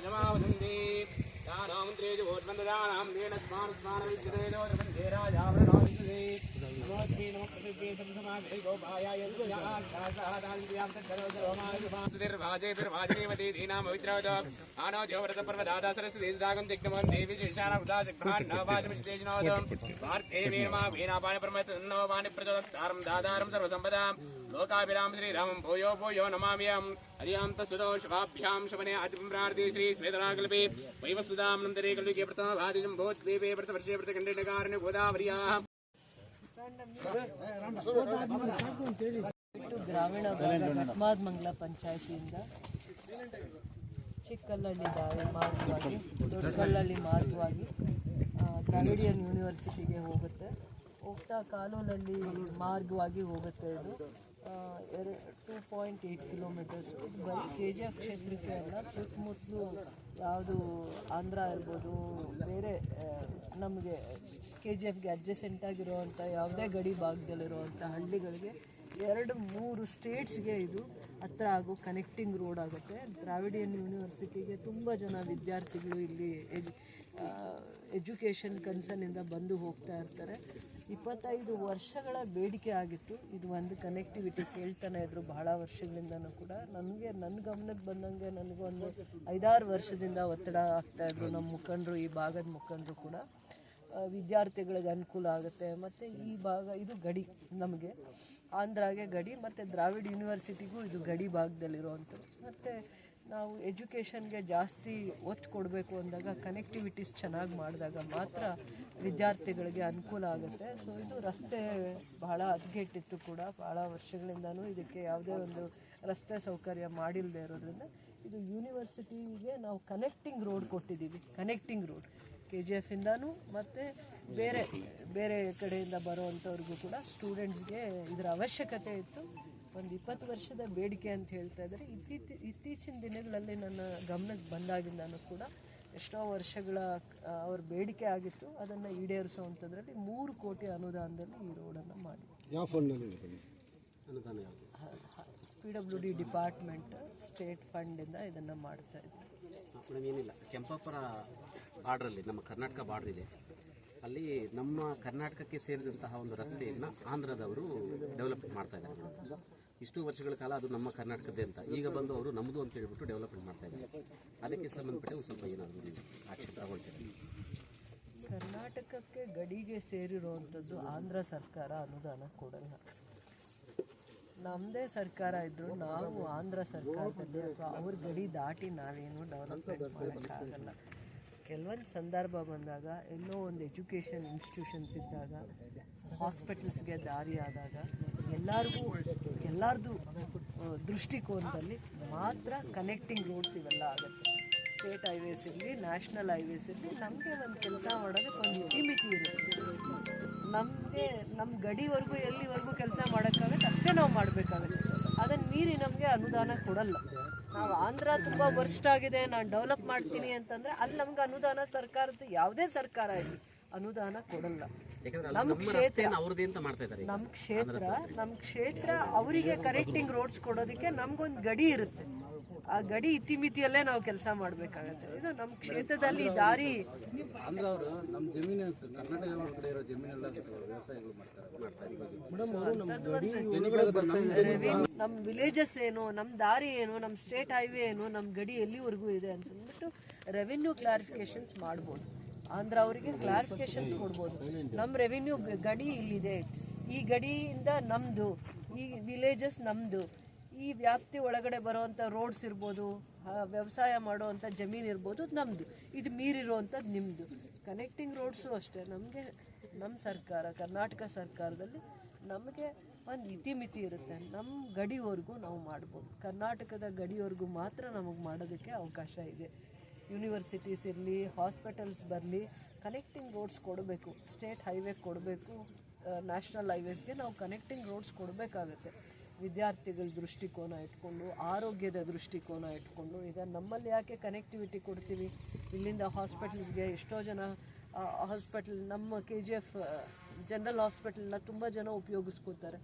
जमावदन्ति दानामन्त्रेज भोजबन्धदानां then स्मानस्मानविद्यतेनो रवन्धे राजावरणादिते नमोस्ते नमः प्रसिद्धे समसमागे गोपायाय सुयासादान्त्यां तद्दरोजरोमायुभास्तिर्भाजेभिर्भाजनीमति दीनां पवित्रवद आनो देवव्रतपर्वदादा सरस्वतीदागं दिग्गमं देवी शेषानवदाशक्रान्नवाजमिषतेजनोदं वार्तेवीर्मा वीणापाणिप्रमतन्नवाणि प्रचोदत्तारं दादारं सर्वसम्पदां लोकाभिराम श्रीरामं भूयो भूयो नमाम्यहं हरियां तस्सुतो शुभाभ्यां शमने आदिप्रार्थे श्री श्वेतराकल्पे वैवस्सुदामनन्तरे कल्पिके प्रथमभादिजं भूद्वीपे व्रतवर्षे व्रतखण्डेनकारणे गोदावर्याः ಗ್ರಾಮೀಣ ಭಾಗ ಘಟ್ಮಾದಮಂಗಲ ಪಂಚಾಯತಿಯಿಂದ ಚಿಕ್ಕಲ್ಲಹಳ್ಳಿ ಮಾರ್ಗವಾಗಿ ದೊಡ್ಡಕಲ್ಲಹಳ್ಳಿ ಮಾರ್ಗವಾಗಿ ದ್ರಾವಿಡಿಯನ್ ಯೂನಿವರ್ಸಿಟಿಗೆ ಹೋಗ್ತಾ ಕಾಲೋಲಹಳ್ಳಿ ಮಾರ್ಗವಾಗಿ ಹೋಗುತ್ತೆ. ಇದು 2.8 ಕಿಲೋಮೀಟರ್ಸ್. ಬರೀ KGF ಕ್ಷೇತ್ರಕ್ಕೆ ಅಲ್ಲ, ಸುತ್ತಮುತ್ತಲು ಯಾವುದು ಆಂಧ್ರ ಇರ್ಬೋದು, ಬೇರೆ ನಮಗೆ KGFಗೆ ಅಡ್ಜಸೆಂಟ್ ಆಗಿರುವಂಥ ಯಾವುದೇ ಗಡಿ ಭಾಗದಲ್ಲಿರುವಂಥ ಹಳ್ಳಿಗಳಿಗೆ 2-3 ಸ್ಟೇಟ್ಸ್ಗೆ ಇದು ಹತ್ರ ಆಗೋ ಕನೆಕ್ಟಿಂಗ್ ರೋಡ್ ಆಗುತ್ತೆ. ದ್ರಾವಿಡಿಯನ್ ಯೂನಿವರ್ಸಿಟಿಗೆ ತುಂಬ ಜನ ವಿದ್ಯಾರ್ಥಿಗಳು ಇಲ್ಲಿ ಎಜುಕೇಷನ್ ಕನ್ಸರ್ನಿಂದ ಬಂದು ಹೋಗ್ತಾ ಇರ್ತಾರೆ. 25 ವರ್ಷಗಳ ಬೇಡಿಕೆ ಆಗಿತ್ತು. ಇದು ಒಂದು ಕನೆಕ್ಟಿವಿಟಿ ಕೇಳ್ತಾನೆ ಇದ್ರು ಬಹಳ ವರ್ಷಗಳಿಂದನೂ ಕೂಡ. ನನ್ನ ಗಮನಕ್ಕೆ ಬಂದಂಗೆ ನನಗೊಂದು 5-6 ವರ್ಷದಿಂದ ಒತ್ತಡ ಆಗ್ತಾಯಿದ್ರು ನಮ್ಮ ಮುಖಂಡರು, ಈ ಭಾಗದ ಮುಖಂಡರು ಕೂಡ. ವಿದ್ಯಾರ್ಥಿಗಳಿಗೆ ಅನುಕೂಲ ಆಗುತ್ತೆ. ಮತ್ತು ಈ ಭಾಗ ಇದು ಗಡಿ, ನಮಗೆ ಆಂಧ್ರಾಗೆ ಗಡಿ, ಮತ್ತು ದ್ರಾವಿಡ್ ಯೂನಿವರ್ಸಿಟಿಗೂ ಇದು ಗಡಿ ಭಾಗದಲ್ಲಿರುವಂಥದ್ದು. ಮತ್ತು ನಾವು ಎಜುಕೇಷನ್ಗೆ ಜಾಸ್ತಿ ಒತ್ತು ಕೊಡಬೇಕು ಅಂದಾಗ ಕನೆಕ್ಟಿವಿಟೀಸ್ ಚೆನ್ನಾಗಿ ಮಾಡಿದಾಗ ಮಾತ್ರ ವಿದ್ಯಾರ್ಥಿಗಳಿಗೆ ಅನುಕೂಲ ಆಗುತ್ತೆ. ಸೊ ಇದು ರಸ್ತೆ ಬಹಳ ಹದಗೆಟ್ಟಿತ್ತು ಕೂಡ, ಭಾಳ ವರ್ಷಗಳಿಂದನೂ ಇದಕ್ಕೆ ಯಾವುದೇ ಒಂದು ರಸ್ತೆ ಸೌಕರ್ಯ ಮಾಡಿಲ್ಲದೆ ಇರೋದ್ರಿಂದ ಇದು ಯೂನಿವರ್ಸಿಟಿಗೆ ನಾವು ಕನೆಕ್ಟಿಂಗ್ ರೋಡ್ ಕೊಟ್ಟಿದ್ದೀವಿ. ಕನೆಕ್ಟಿಂಗ್ ರೋಡ್ KGFಯಿಂದನೂ ಮತ್ತು ಬೇರೆ ಕಡೆಯಿಂದ ಬರೋವಂಥವ್ರಿಗೂ ಕೂಡ ಸ್ಟೂಡೆಂಟ್ಸ್ಗೆ ಇದರ ಅವಶ್ಯಕತೆ ಇತ್ತು. ಒಂದು 20 ವರ್ಷದ ಬೇಡಿಕೆ ಅಂತ ಹೇಳ್ತಾ ಇದ್ದಾರೆ. ಇತ್ತೀಚಿನ ದಿನಗಳಲ್ಲಿ ನನ್ನ ಗಮನಕ್ಕೆ ಬಂದಾಗಿಂದನೂ ಕೂಡ ಎಷ್ಟೋ ವರ್ಷಗಳ ಅವ್ರ ಬೇಡಿಕೆ ಆಗಿತ್ತು. ಅದನ್ನು ಈಡೇರಿಸುವಂಥದ್ರಲ್ಲಿ 3 ಕೋಟಿ ಅನುದಾನದಲ್ಲಿ ಈ ರೋಡನ್ನು ಮಾಡಿ. ಯಾವ ಫಂಡ್ನಲ್ಲಿ ಅನುದಾನ? PWD ಡಿಪಾರ್ಟ್ಮೆಂಟ್ ಸ್ಟೇಟ್ ಫಂಡಿಂದ ಇದನ್ನು ಮಾಡ್ತಾ ಇದ್ದಾರೆ. ಮೇಡಮ್, ಏನಿಲ್ಲ, ಕೆಂಪಾಪುರ ಬಾರ್ಡ್ರಲ್ಲಿ, ನಮ್ಮ ಕರ್ನಾಟಕ ಬಾರ್ಡ್ರ್ ಇದೆ, ಅಲ್ಲಿ ನಮ್ಮ ಕರ್ನಾಟಕಕ್ಕೆ ಸೇರಿದಂತಹ ಒಂದು ರಸ್ತೆಯನ್ನು ಆಂಧ್ರದವರು ಡೆವಲಪ್ಮೆಂಟ್ ಮಾಡ್ತಾ ಇದ್ದಾರೆ ಮೇಡಮ್. ಇಷ್ಟು ವರ್ಷಗಳ ಕಾಲ ಅದು ನಮ್ಮ ಕರ್ನಾಟಕದ್ದೇ ಅಂತ, ಈಗ ಬಂದು ಅವರು ನಮ್ಮದು ಅಂತ ಹೇಳ್ಬಿಟ್ಟು ಡೆವಲಪ್ಮೆಂಟ್ ಮಾಡ್ತಾ ಇದ್ದಾರೆ. ಅದಕ್ಕೆ ಸಂಬಂಧಪಟ್ಟ ಸ್ವಲ್ಪ ಏನಾದರೂ ನೀವು ಆಕ್ಷನ್ ತಗೊಳ್ತೀರಿ? ಕರ್ನಾಟಕಕ್ಕೆ ಗಡಿಗೆ ಸೇರಿರುವಂಥದ್ದು ಆಂಧ್ರ ಸರ್ಕಾರ ಅನುದಾನ ಕೊಡಲ್ಲ. ನಮ್ಮದೇ ಸರ್ಕಾರ ಇದ್ದರೂ ನಾವು ಆಂಧ್ರ ಸರ್ಕಾರದಲ್ಲಿ ಅಥವಾ ಅವ್ರ ಗಡಿ ದಾಟಿ ನಾವೇನು ಡೆವಲಪ್ಮೆಂಟ್ ಮಾಡೋಕ್ಕಾಗಲ್ಲ. ಕೆಲವೊಂದು ಸಂದರ್ಭ ಬಂದಾಗ, ಎಲ್ಲೋ ಒಂದು ಎಜುಕೇಷನ್ ಇನ್ಸ್ಟಿಟ್ಯೂಷನ್ಸ್ ಇದ್ದಾಗ, ಹಾಸ್ಪಿಟಲ್ಸ್ಗೆ ದಾರಿ ಆದಾಗ, ಎಲ್ಲರದು ದೃಷ್ಟಿಕೋನದಲ್ಲಿ ಮಾತ್ರ ಕನೆಕ್ಟಿಂಗ್ ರೋಡ್ಸ್ ಇವೆಲ್ಲ ಆಗುತ್ತೆ. ಸ್ಟೇಟ್ ಹೈವೇಸ್ ಇರಲಿ, ನ್ಯಾಷನಲ್ ಹೈವೇಸ್ ಇರಲಿ, ನಮಗೆ ಒಂದು ಕೆಲಸ ಮಾಡೋದಕ್ಕೆ ಒಂದು ಇತಿಮಿತಿ ಇರುತ್ತೆ. ನಮಗೆ ನಮ್ಮ ಗಡಿವರೆಗೂ ಎಲ್ಲಿವರೆಗೂ ಕೆಲಸ ಮಾಡೋಕ್ಕಾಗುತ್ತೆ ಅಷ್ಟೇ ನಾವು ಮಾಡಬೇಕಾಗುತ್ತೆ. ಅದನ್ನು ಮೀರಿ ನಮಗೆ ಅನುದಾನ ಕೊಡಲ್ಲ. ನಾವು ಆಂಧ್ರ ತುಂಬ ವರ್ಸ್ಟ್ ಆಗಿದೆ, ನಾನು ಡೆವಲಪ್ ಮಾಡ್ತೀನಿ ಅಂತಂದರೆ ಅಲ್ಲಿ ನಮ್ಗೆ ಅನುದಾನ ಸರ್ಕಾರದ ಯಾವುದೇ ಸರ್ಕಾರ ಇರಲಿ ಅನುದಾನ ಕೊಡಲ್ಲ. ನಮ್ಮ ಕ್ಷೇತ್ರ ಅವರಿಗೆ ಕನೆಕ್ಟಿಂಗ್ ರೋಡ್ಸ್ ಕೊಡೋದಕ್ಕೆ ನಮ್ಗೊಂದು ಗಡಿ ಇರುತ್ತೆ. ಆ ಗಡಿ ಇತಿಮಿತಿಯಲ್ಲೇ ನಾವು ಕೆಲಸ ಮಾಡಬೇಕಾಗತ್ತೆ. ಇದು ನಮ್ಮ ಕ್ಷೇತ್ರದಲ್ಲಿ ದಾರಿ. ನಮ್ಮ ಜಮೀನು ಕರ್ನಾಟಕ ಕಡೆ ಇರೋ ಜಮೀನೆಲ್ಲ ವ್ಯವಸಾಯಗಳು ನಮ್ಮ ವಿಲೇಜಸ್ ಏನು, ನಮ್ಮ ದಾರಿ ಏನು, ನಮ್ಮ ಸ್ಟೇಟ್ ಹೈವೇ ಏನು, ನಮ್ಮ ಗಡಿ ಎಲ್ಲಿವರೆಗೂ ಇದೆ ಅಂತಂದ್ಬಿಟ್ಟು ರೆವಿನ್ಯೂ ಕ್ಲಾರಿಫಿಕೇಶನ್ಸ್ ಮಾಡ್ಬೋದು. ಆಂಧ್ರ ಅವರಿಗೆ ಕ್ಲಾರಿಫಿಕೇಶನ್ಸ್ ಕೊಡ್ಬೋದು. ನಮ್ಮ ರೆವಿನ್ಯೂ ಗಡಿ ಇಲ್ಲಿದೆ, ಈ ಗಡಿಯಿಂದ ನಮ್ಮದು, ಈ ವಿಲೇಜಸ್ ನಮ್ಮದು, ಈ ವ್ಯಾಪ್ತಿ ಒಳಗಡೆ ಬರುವಂಥ ರೋಡ್ಸ್ ಇರ್ಬೋದು, ವ್ಯವಸಾಯ ಮಾಡುವಂಥ ಜಮೀನು ಇರ್ಬೋದು, ನಮ್ಮದು. ಇದು ಮೀರಿರುವಂಥದ್ದು ನಿಮ್ಮದು. ಕನೆಕ್ಟಿಂಗ್ ರೋಡ್ಸು ಅಷ್ಟೇ. ನಮಗೆ ನಮ್ಮ ಸರ್ಕಾರ, ಕರ್ನಾಟಕ ಸರ್ಕಾರದಲ್ಲಿ ನಮಗೆ ಒಂದು ಇತಿಮಿತಿ ಇರುತ್ತೆ. ನಮ್ಮ ಗಡಿವರೆಗೂ ನಾವು ಮಾಡ್ಬೋದು. ಕರ್ನಾಟಕದ ಗಡಿವರೆಗೂ ಮಾತ್ರ ನಮಗೆ ಮಾಡೋದಕ್ಕೆ ಅವಕಾಶ ಇದೆ. ಯೂನಿವರ್ಸಿಟೀಸ್ ಇರಲಿ, ಹಾಸ್ಪಿಟಲ್ಸ್ ಬರಲಿ, ಕನೆಕ್ಟಿಂಗ್ ರೋಡ್ಸ್ ಕೊಡಬೇಕು. ಸ್ಟೇಟ್ ಹೈವೇ ಕೊಡಬೇಕು, ನ್ಯಾಷನಲ್ ಹೈವೇಸ್ಗೆ ನಾವು ಕನೆಕ್ಟಿಂಗ್ ರೋಡ್ಸ್ ಕೊಡಬೇಕಾಗತ್ತೆ. ವಿದ್ಯಾರ್ಥಿಗಳ ದೃಷ್ಟಿಕೋನ ಇಟ್ಕೊಂಡು, ಆರೋಗ್ಯದ ದೃಷ್ಟಿಕೋನ ಇಟ್ಕೊಂಡು. ಈಗ ನಮ್ಮಲ್ಲಿ ಯಾಕೆ ಕನೆಕ್ಟಿವಿಟಿ ಕೊಡ್ತೀವಿ, ಇಲ್ಲಿಂದ ಹಾಸ್ಪಿಟಲ್ಸ್ಗೆ ಎಷ್ಟೋ ಜನ ಹಾಸ್ಪಿಟಲ್, ನಮ್ಮ KGF ಜನರಲ್ ಹಾಸ್ಪಿಟಲ್ನ ತುಂಬ ಜನ ಉಪಯೋಗಿಸ್ಕೋತಾರೆ,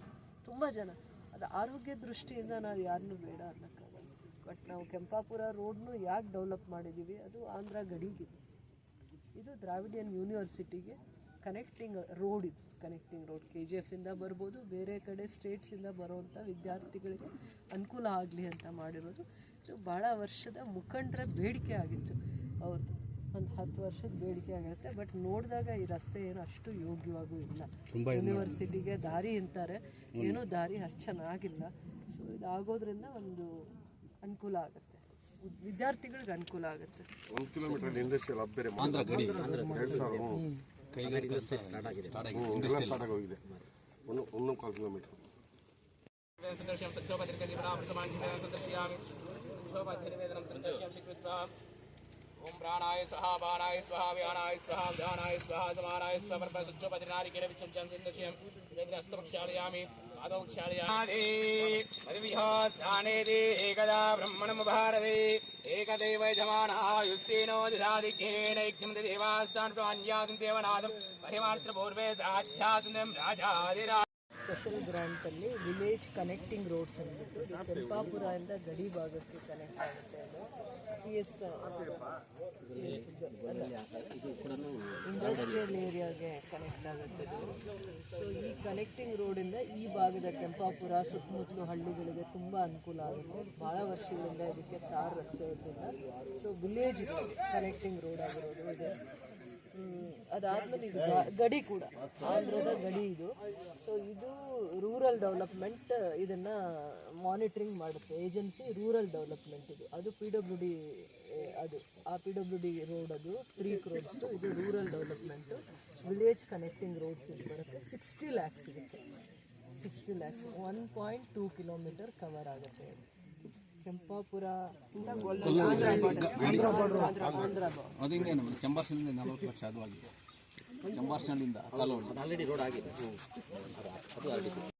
ತುಂಬ ಜನ. ಅದು ಆರೋಗ್ಯ ದೃಷ್ಟಿಯಿಂದ ನಾವು ಯಾರನ್ನೂ ಬೇಡ ಅನ್ನೋಕ್ಕಾಗಲ್ಲ. ಬಟ್ ನಾವು ಕೆಂಪಾಪುರ ರೋಡ್ನು ಯಾಕೆ ಡೆವಲಪ್ ಮಾಡಿದ್ದೀವಿ, ಅದು ಆಂಧ್ರ ಗಡಿಗಿದೆ. ಇದು ದ್ರಾವಿಡಿಯನ್ ಯೂನಿವರ್ಸಿಟಿಗೆ ಕನೆಕ್ಟಿಂಗ್ ರೋಡ್, ಇದು ಕನೆಕ್ಟಿಂಗ್ ರೋಡ್. KGF ಇಂದ ಬರ್ಬೋದು, ಬೇರೆ ಕಡೆ ಸ್ಟೇಟ್ಸಿಂದ ಬರುವಂಥ ವಿದ್ಯಾರ್ಥಿಗಳಿಗೆ ಅನುಕೂಲ ಆಗಲಿ ಅಂತ ಮಾಡಿರೋದು. ಇದು ಭಾಳ ವರ್ಷದ ಮುಖಂಡರ ಬೇಡಿಕೆ ಆಗಿತ್ತು ಅವ್ರದ್ದು, ಒಂದು 10 ವರ್ಷದ ಬೇಡಿಕೆ ಆಗಿರುತ್ತೆ. ಬಟ್ ನೋಡಿದಾಗ ಈ ರಸ್ತೆ ಏನು ಅಷ್ಟು ಯೋಗ್ಯವಾಗೂ ಇಲ್ಲ. ಯೂನಿವರ್ಸಿಟಿಗೆ ದಾರಿ ಅಂತಾರೆ, ಏನೂ ದಾರಿ ಅಷ್ಟು ಚೆನ್ನಾಗಿಲ್ಲ. ಸೊ ಇದಾಗೋದ್ರಿಂದ ಒಂದು ಅನುಕೂಲ ಆಗುತ್ತೆ, ವಿದ್ಯಾರ್ಥಿಗಳಿಗೆ ಅನುಕೂಲ ಆಗುತ್ತೆ. 1 ಕಿಲೋಮೀಟರ್ ಇಂಡಸ್ಟ್ರಿಯಲ್ ಹಬ್ ಬೇರೆ ಸ್ಟಾರ್ಟ್ ಆಗೋಗಿದೆ. 1.25 ಕಿಲೋಮೀಟರ್. संदर्श्यं सत्योपतिर्गतिप्रामृतमाञ्जितं संदर्शयामि सत्योपतिर्वेदनं संदर्श्यं स्वीकृत्वा ओम प्राणाय स्वाहा बाणाय स्वाहा व्यानाय स्वाहा ध्यानाय स्वाहा समानाय स्वाहा परम सत्योपतिर्नारिकेण विसर्जनं संदर्श्यं वेदनस्तवक्षालयामि पादवक्षालयामि परिविहासानेदे एकदा ब्रह्मणं भारते एकदैव यजमानायुस्तेनो दिधादिकेन यज्ञं देवास्तान् स्वान्यातं देवनादं परिमार्त्रपूर्वे साध्यातं राजादिरा ಸ್ಪೆಷಲ್ ಗ್ರಾಂಟಲ್ಲಿ ವಿಲೇಜ್ ಕನೆಕ್ಟಿಂಗ್ ರೋಡ್ಸ್ ಅಂದ್ಬಿಟ್ಟು ಕೆಂಪಾಪುರದಿಂದ ಗಡಿ ಭಾಗಕ್ಕೆ ಕನೆಕ್ಟ್ ಆಗುತ್ತೆ. ಅದು ಇಂಡಸ್ಟ್ರಿಯಲ್ ಏರಿಯಾಗೆ ಕನೆಕ್ಟ್ ಆಗುತ್ತೆ. ಸೊ ಈ ಕನೆಕ್ಟಿಂಗ್ ರೋಡಿಂದ ಈ ಭಾಗದ ಕೆಂಪಾಪುರ ಸುತ್ತಮುತ್ತಲು ಹಳ್ಳಿಗಳಿಗೆ ತುಂಬ ಅನುಕೂಲ ಆಗುತ್ತೆ. ಭಾಳ ವರ್ಷಗಳಿಂದ ಇದಕ್ಕೆ ತಾರ್ ರಸ್ತೆ ಇರಲಿಲ್ಲ. ಸೊ ವಿಲೇಜ್ ಕನೆಕ್ಟಿಂಗ್ ರೋಡ್ ಆಗಿರೋದು ಇದು. ಅದಾದಮೇಲೆ ಇದು ಗಡಿ ಕೂಡ ಆಂಧ್ರದ ಗಡಿ ಇದು. ಸೊ ಇದು ರೂರಲ್ ಡೆವಲಪ್ಮೆಂಟ್ ಇದನ್ನು ಮಾನಿಟ್ರಿಂಗ್ ಮಾಡುತ್ತೆ ಏಜೆನ್ಸಿ, ರೂರಲ್ ಡೆವಲಪ್ಮೆಂಟ್ ಇದು. ಅದು PWD, ಅದು ಆ PWD ರೋಡ್, ಅದು ಕ್ರೀಕ್ ರೋಡ್ಸ್ದು. ಇದು rural development, village connecting roads ಇದು ಬರುತ್ತೆ. 60 lakhs ಇದಕ್ಕೆ, 60 lakhs 1.2 ಕಿಲೋಮೀಟರ್ ಕವರ್ ಆಗುತ್ತೆ. ಕೆಂಪಾಪುರ ಅದು ಹಿಂಗೆ ನಮ್ಮದು ಚಂಬಾರ್ಸ್ನಿಂದ 40 ಲಕ್ಷ ಅದು ಆಗಿದೆ. ಚಂಬಾರ್ಸ್ನಿಂದ ಕಾಲೋಳಿ ಆಲ್ರೆಡಿ ರೋಡ್ ಆಗಿದೆ. ಅದು ಆಗಿದೆ.